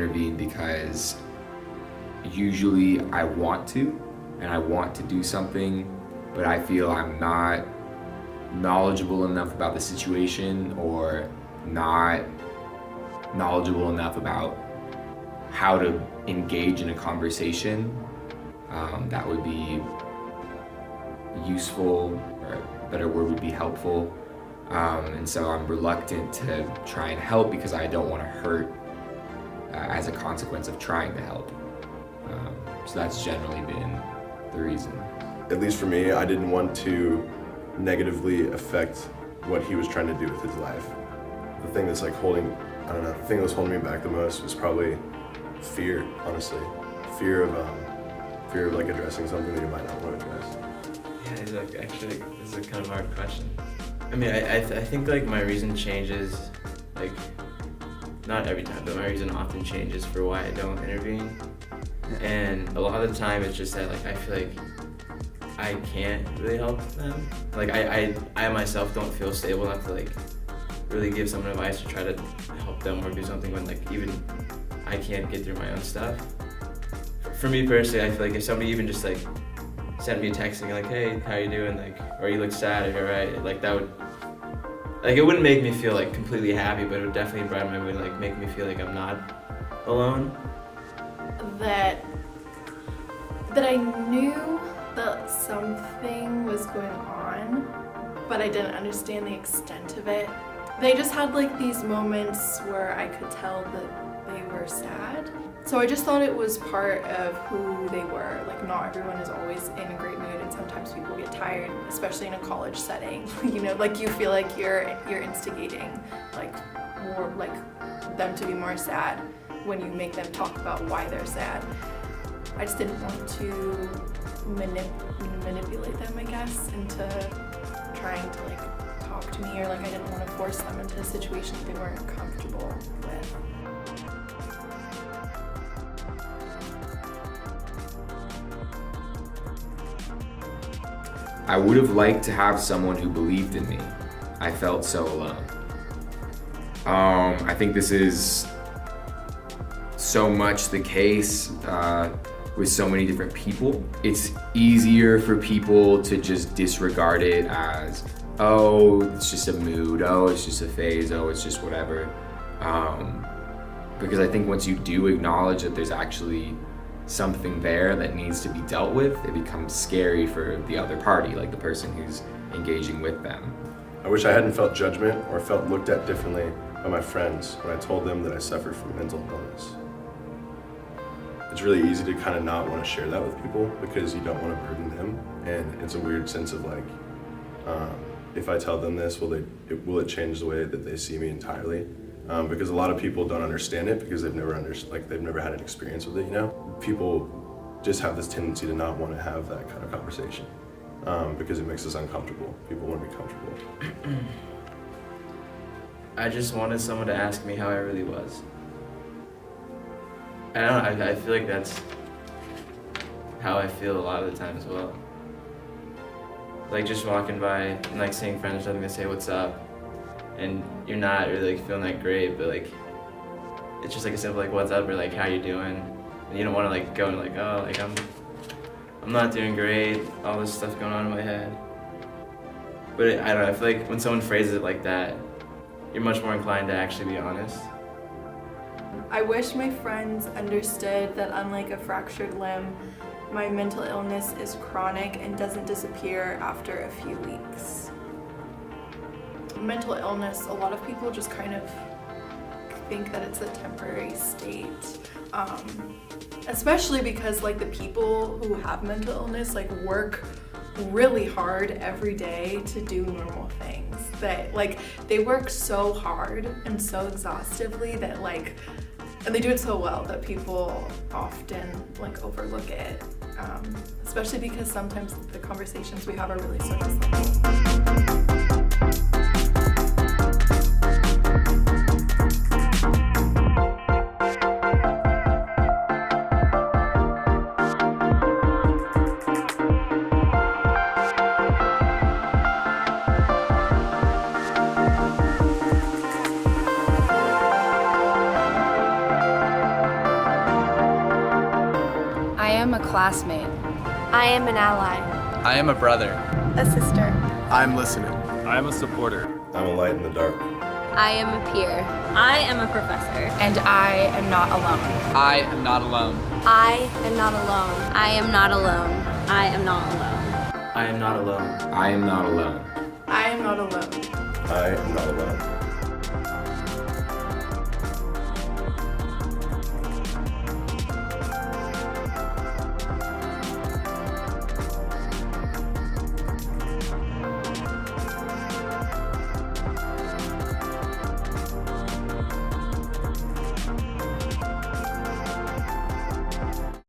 intervene because usually I want to, and I want to do something, but I feel I'm not knowledgeable enough about the situation or not knowledgeable enough about how to engage in a conversation that would be useful, or a better word would be helpful. And so I'm reluctant to try and help because I don't want to hurt as a consequence of trying to help. So that's generally been the reason. At least for me, I didn't want to negatively affect what he was trying to do with his life. The thing that's the thing that was holding me back the most was probably fear, honestly. Fear of like addressing something that you might not want to address. Yeah, actually, this is a kind of hard question. I mean, I think like my reason changes, like, not every time, but my reason often changes for why I don't intervene. And a lot of the time it's just that like I feel like I can't really help them. Like I myself don't feel stable enough to like really give someone advice to try to help them or do something when like even I can't get through my own stuff. For me personally, I feel like if somebody even just like sent me a text saying like, hey, how you doing? Like, or you look sad, or you're right, like that would, like it wouldn't make me feel like completely happy, but it would definitely brighten my mood, like make me feel like I'm not alone. That I knew that something was going on, but I didn't understand the extent of it. They just had like these moments where I could tell that they were sad. So I just thought it was part of who they were. Like not everyone is always in a great mood, and sometimes people get tired, especially in a college setting. You know, like you feel like you're instigating like more like them to be more sad when you make them talk about why they're sad. I just didn't want to manipulate them, I guess, into trying to like talk to me, or like I didn't want to force them into a situation that they weren't comfortable with. I would have liked to have someone who believed in me. I felt so alone. I think this is so much the case with so many different people. It's easier for people to just disregard it as, oh, it's just a mood, oh, it's just a phase, oh, it's just whatever. Because I think once you do acknowledge that there's actually something there that needs to be dealt with, it becomes scary for the other party, like the person who's engaging with them. I wish I hadn't felt judgment or felt looked at differently by my friends when I told them that I suffered from mental illness. It's really easy to kind of not want to share that with people because you don't want to burden them, and it's a weird sense of like, if I tell them this, will it change the way that they see me entirely? Because a lot of people don't understand it because they've never had an experience with it. You know, people just have this tendency to not want to have that kind of conversation because it makes us uncomfortable. People want to be comfortable. I just wanted someone to ask me how I really was. I don't know, I feel like that's how I feel a lot of the time as well. Like just walking by and like seeing friends or something, they say what's up, and you're not really like feeling that great, but like it's just like a simple like what's up or like how you doing, and you don't want to like go and like, oh, like I'm not doing great, all this stuff going on in my head. But I don't know, I feel like when someone phrases it like that, you're much more inclined to actually be honest. I wish my friends understood that unlike a fractured limb, my mental illness is chronic and doesn't disappear after a few weeks. Mental illness, a lot of people just kind of think that it's a temporary state, especially because like the people who have mental illness like work really hard every day to do normal things. That like they work so hard and so exhaustively that like, and they do it so well that people often like overlook it, especially because sometimes the conversations we have are really surface level. am a classmate. I am an ally. I am a brother. A sister. I'm listening. I am a supporter. I'm a light in the dark. I am a peer. I am a professor. And I am not alone. I am not alone. I am not alone. I am not alone. I am not alone. I am not alone. I am not alone. I am not alone. I am not alone.